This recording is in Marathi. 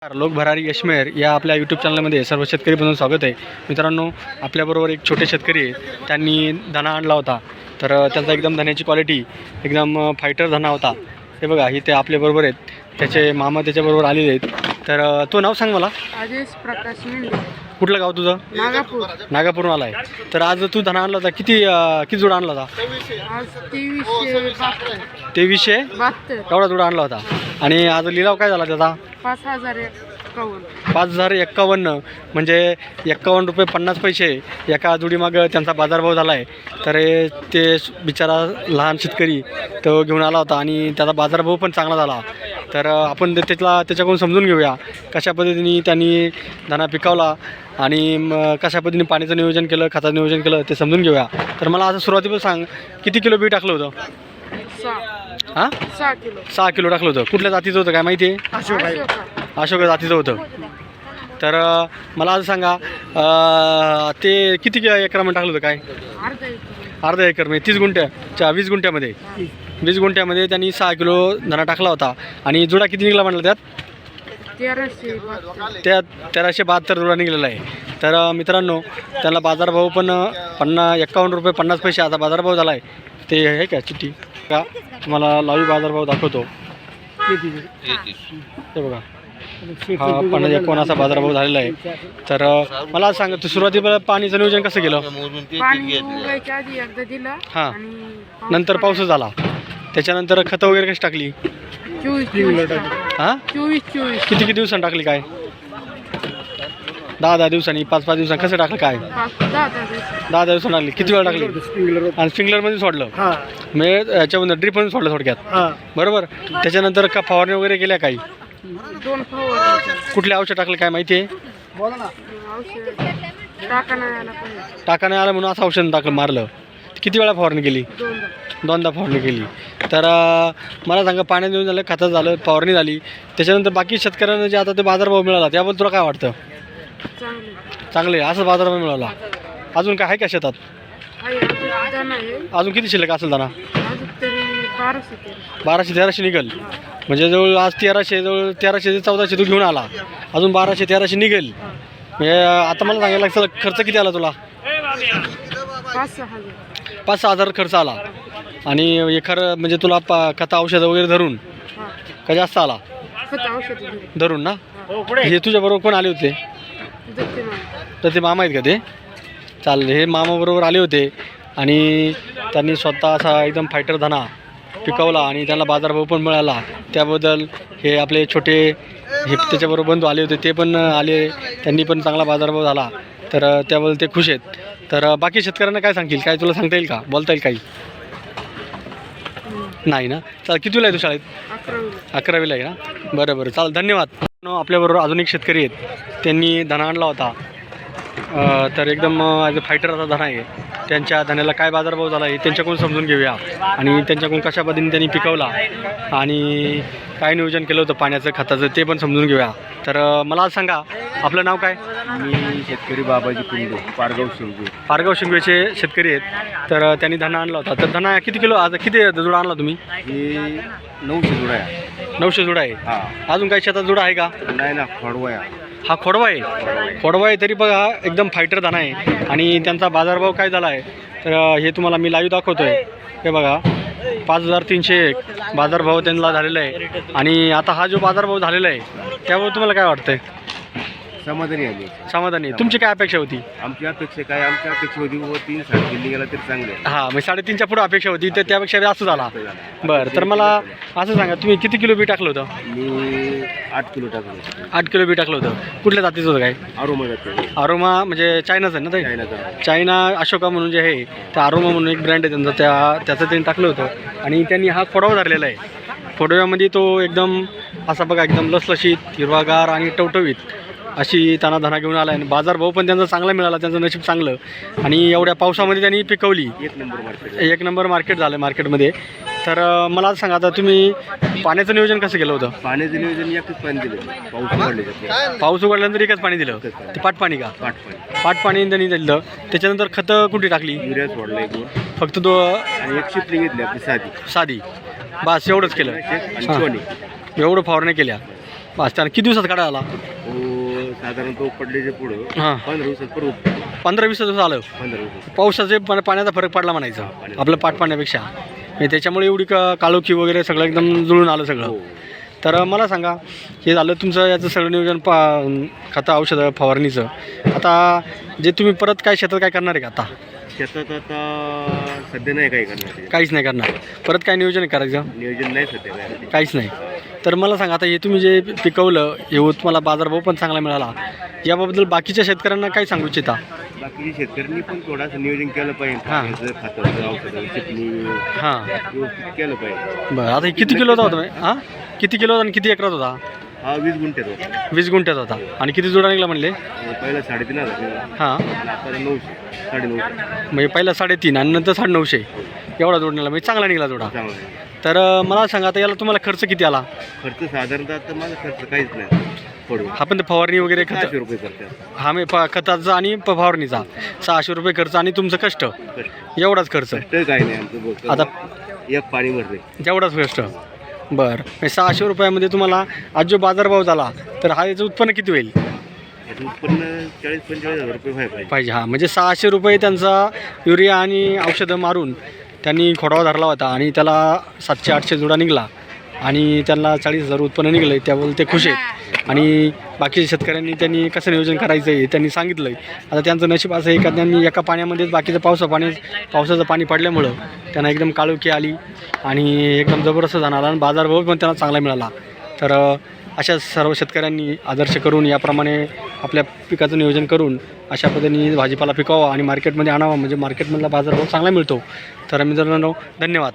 लोक भरारी यशमेर या आपल्या यूट्यूब चॅनलमध्ये सर्व शेतकरी बंधूंचं स्वागत आहे. मित्रांनो, आपल्याबरोबर एक छोटे शेतकरी आहे. त्यांनी धना आणला होता, तर त्यांचा एकदम धन्याची क्वालिटी एकदम फायटर धना होता. हे बघा, इथे आपल्याबरोबर आहेत, त्याचे मामा त्याच्याबरोबर आलेले आहेत. तर तो नाव सांग मला. आदेश प्रकाश मेंढे. कुठलं गाव तुझं? नागापूर. नागापूरहून आला आहे. तर आज तू धना आणला होता, किती जोडा आणला होता? आज 2372. 2372 एवढा जोडा आणला होता. आणि आज लिलाव काय झाला त्याचा? 5051. 5051 म्हणजे 51 रुपये 50 पैसे एका जोडीमागं त्यांचा बाजारभाव झाला आहे. तर ते बिचारा लहान शेतकरी तो घेऊन आला होता आणि त्याचा बाजारभाव पण चांगला झाला. तर आपण त्याच्याकडून समजून घेऊया कशा पद्धतीने त्यांनी धना पिकवला आणि कशा पद्धतीने पाण्याचं नियोजन केलं, खताचं नियोजन केलं ते समजून घेऊया. तर मला असं सुरुवातीला सांग, किती किलो बी टाकलं होतं? 6 किलो. 6 किलो टाकलं होतं. कुठल्या जातीचं होतं काय माहिती आहे? अशोक जातीचं होतं. तर मला असं सांगा, ते किती एकरामध्ये टाकलं होतं काय? अर्धा एकर म्हणजे 30 गुंठ्या 20 गुंठ्यामध्ये 20 गुंठ्यामध्ये त्यांनी 6 किलो धना टाकला होता. आणि जुडा किती निघाला म्हटलं त्यात? 1372 जुडा निघालेला आहे. तर मित्रांनो, त्याला बाजारभाव पण 51 रुपये 50 पैसे आता बाजारभाव झाला आहे. ते आहे का चिठ्ठी का तुम्हाला लाईव्ह बाजारभाव दाखवतो. ते बघा, हा 51 असा बाजारभाव झालेला आहे. तर मला सांगा, तू सुरुवातीला पाणीचं नियोजन कसं केलं? पाणी उगायच्या आधी एकदा दिलं. हां, नंतर पाऊस झाला, त्याच्यानंतर खतं वगैरे कशी टाकली? 24. हां, 24. किती दिवसांनी टाकली काय? 10 दिवसांनी 5 दिवसांनी कसं टाकलं काय? 10 दिवसांनी टाकली. किती वेळा टाकली? आणि स्प्रिंकलरमध्ये सोडलं म्हणजे याच्यामध्ये ड्रिपमध्ये सोडलं थोडक्यात, बरोबर. त्याच्यानंतर का फवारणी वगैरे केल्या काही? 2 फवारणी. कुठले औषध टाकले काय माहिती आहे? औषध टाका नाही आलं म्हणून असं औषध मारलं. किती वेळा फवारणी केली? 2दा फवारणी केली. तर मला सांगा, पाण्यात येऊन झालं, खतं झालं, फवारणी झाली, त्याच्यानंतर बाकी शेतकऱ्यांना जे आता ते बाजारभाव मिळाला त्याबद्दल तुला काय वाटतं? चांगले असं बाजारभाव मिळाला. अजून काय आहे का शेतात? अजून किती शिल्लक असेल दाना? 1200-1300 निघेल. म्हणजे जवळ आज 1300, जवळ 1300 ते 1400 तू घेऊन आला, अजून 1200-1300 निघेल. म्हणजे आता मला सांगायला लागतं, खर्च किती आला तुला? 5-6 हजार खर्च आला. आणि खरं म्हणजे तुला खता औषधं वगैरे धरून का जास्त आला? धरून ना. हे तुझ्याबरोबर कोण आले होते? तर ते मामा आहेत का ते? चालेल, हे मामाबरोबर आले होते आणि त्यांनी स्वतः असा एकदम फायटर धना पिकवला आणि त्यांना बाजारभाव पण मिळाला. त्याबद्दल हे आपले छोटे हे त्याच्याबरोबर बंधू आले होते, ते पण आले, त्यांनी पण चांगला बाजारभाव झाला. तर त्याबद्दल ते खुश आहेत. तर बाकी शेतकऱ्यांना काय सांगतील? काय तुला सांगता येईल का, बोलता येईल काही? नाही ना. चाल, कितीला आहे तू शाळेत? 11वीला आहे ना. बरं चालेल, धन्यवाद. आपल्याबरोबर अजून एक शेतकरी आहेत, त्यांनी धना आणला होता. तर एकदम फायटर असा धना आहे. त्यांच्या धन्याला काय बाजारभाव झाला आहे त्यांच्याकडून समजून घेऊया आणि त्यांच्याकडून कशा पद्धतीने त्यांनी पिकवला आणि काय नियोजन केलं होतं पाण्याचं, खताचं, ते पण समजून घेऊया. तर मला आज सांगा, आपलं नाव काय? मी शेतकरी बाबाजी कुंडे, पारगाव शिंगवेचे शेतकरी आहेत. तर त्यांनी धना आणला होता. तर धना किती किलो, आज किती जुडा आणला तुम्ही? हे 900 जुडा आहे. 900 जुडा आहे. हां, अजून काही शेतात जुडा आहे का? नाही ना, खोडवा आहे. हा खोडवा आहे. तरी बघा, एकदम फायटर धना आहे. आणि त्यांचा बाजारभाव काय झाला आहे तर हे तुम्हाला मी लाईव्ह दाखवतो आहे. हे बघा, 5301 बाजारभाव त्यांना झालेला आहे. आणि आता हा जो बाजारभाव झालेला आहे त्यावर तुम्हाला काय वाटतंय? समाधानी. तुमची काय अपेक्षा होती? आमची अपेक्षा काय? आमची अपेक्षा होती 3-3.5 गेला तरी चांगले. हां, म्हणजे 3.5च्या पुढे अपेक्षा होती, तर त्यापेक्षा जास्त झाला. बरं, तर मला असं सांगा, तुम्ही किती किलो बी टाकलं होतं? मी 8 किलो टाकलं. 8 किलो बी टाकलं होतं. कुठल्या जातीचं होतं काय? आरोमा म्हणजे चायनाचं आहे ना ते? चायना अशोका म्हणून जे आहे, त्या आरोमा म्हणून एक ब्रँड आहे त्यांचा, त्याचं त्यांनी टाकलं होतं. आणि त्यांनी हा खोडवा धरलेला आहे. खोडव्यामध्ये तो एकदम असा बघा, एकदम लसलशीत, हिरवागार आणि टवटवीत अशी त्यांना धना घेऊन आला आहे. बाजारभाव पण त्यांचा चांगला मिळाला, त्यांचं नशीब चांगलं. आणि एवढ्या पावसामध्ये त्यांनी पिकवली. 1 नंबर मार्केट झालं मार्केटमध्ये. तर मला सांगा, आता तुम्ही पाण्याचं नियोजन कसं केलं होतं? पाण्याचं नियोजन एकच पाणी दिलं. पाऊस उघडल्यानंतर एकच पाणी दिलं. ते पाटपाणी का? पाटपाणी त्यांनी दिलं. त्याच्यानंतर खतं कुठे टाकली? युरिया सोडला 1 फक्त आणि 1 शिपली घेतली आपली साधी. बस एवढंच केलं. एवढं फवारणी केल्या. पाच त्याला किती दिवसात काढा आला? साधारणतः पडल्याच्या पुढं हां 15 दिवसात परत 15-20 दिवस आलं. 15 दिवस पावसाचे पाण्याचा फरक पडला म्हणायचं आपलं पाट पाण्यापेक्षा. म्हणजे त्याच्यामुळे एवढी काळोखी वगैरे सगळं एकदम जुळून आलं सगळं. तर मला सांगा, हे झालं तुमचं याचं सगळं नियोजन खतं औषधं फवारणीचं. आता जे तुम्ही परत काय शेतात काय करणार आहे का आता? शेतात आता सध्या नाही काही करणार, काहीच नाही करणार. परत काय नियोजन करायचं? नियोजन नाही सध्या काय. काहीच नाही. तर मला सांगा, आता हे तुम्ही जे पिकवलं हे तुम्हाला बाजारभाव पण चांगला मिळाला, याबद्दल बाकीच्या शेतकऱ्यांना काय सांगू इच्छिता? बाकीच्या शेतकऱ्यांनी पण थोडंसं नियोजन केलं पाहिजे. हां. खताचं औषधं चिपणी हां व्यवस्थित केलं पाहिजे. बरं. आता हे किती किलोचा होता तुम्ही? हां किती किलो आणि किती एकरात होता? हा 20 गुंठ्यात होता. 20 गुंठ्यात होता. आणि किती जुडा निघला म्हणले? पहिला 3,500 निघाला. हां आणि आता 900 950 म्हणजे पहिला 3.5 आणि नंतर 950 एवढा जोड निघाला, म्हणजे चांगला निघाला जोडा. चांगला आहे. तर मला सांगा, आता याला तुम्हाला खर्च किती आला? खर्च साधारणतः आता माझा खर्च काहीच नाही पडू. हा पण ते फवारणी वगैरे खत 600 रुपये खर्च. हा मी खताचा आणि फवारणीचा 600 रुपये खर्च आणि तुमचं कष्ट एवढाच खर्च. कष्ट काही नाही आमचं. आता एक पाणी भरले तेवढाच कष्ट. बरं. म्हणजे 600 रुपयामध्ये तुम्हाला आज जो बाजारभाव झाला तर हा याचं उत्पन्न किती होईल? याचं उत्पन्न 40-45 हजार रुपये व्हायला पाहिजे. पाहिजे. हां म्हणजे 600 रुपये त्यांचा युरिया आणि औषधं मारून त्यांनी खोडावा धरला होता आणि त्याला 700-800 जुडा निघाला आणि त्यांना 40,000 उत्पन्न निघलं आहे. त्यामुळे ते खुश आहेत. आणि बाकीच्या शेतकऱ्यांनी त्यांनी कसं नियोजन करायचं आहे त्यांनी सांगितलं आहे. आता त्यांचं नशीब असं आहे का त्यांनी एका पाण्यामध्येच बाकीचं पावसाचं पाणी पडल्यामुळं त्यांना एकदम काळोखी आली आणि एकदम जबरदस्त जाणार आणि बाजारभाव पण त्यांना चांगला मिळाला. तर अशा सर्व शेतकऱ्यांनी आदर्श करून याप्रमाणे आपल्या पिकाचं नियोजन करून अशा पद्धतीने भाजीपाला पिकावा आणि मार्केटमध्ये आणावा, म्हणजे मार्केटमधला बाजारभाव चांगला मिळतो. तर मित्रांनो, धन्यवाद.